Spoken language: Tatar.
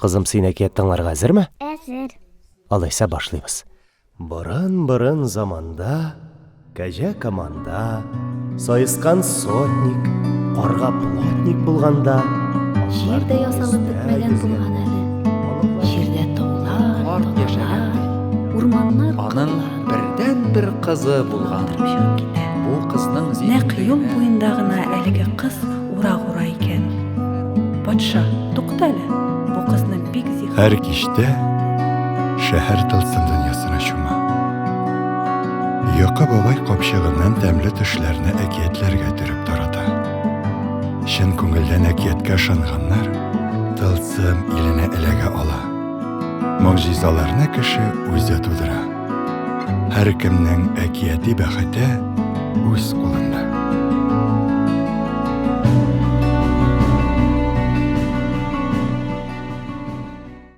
Кызым, син әкият тыңларга әзерме? Әзер. Алайса башлыйбыз. Борын заманда, кәҗә команда, сайыскан сотник, карга плотник булганда, Җирдә ясалып бетмәгән булган әле. Җирдә таулар, Карт яшәгән. урманнар Аның бердән бер кызы булган. Бу кызның Нәкъ юл буенда гына әлеге кыз ура-ура икән. Патша, тукта әле. Бу кызны бик зиһен. Һәр кичтә шәһәр тылсым дөньясына чума. Йокы бабай капчыгыннан тәмле төшләрне әкиятләргә төреп тарата. Чын күңелдән әкияткә ышанганнар тылсым иленә эләгә ала. Могҗизаларны кеше үзе тудыра. Һәр кемнең әкияти бәхете үз кулында.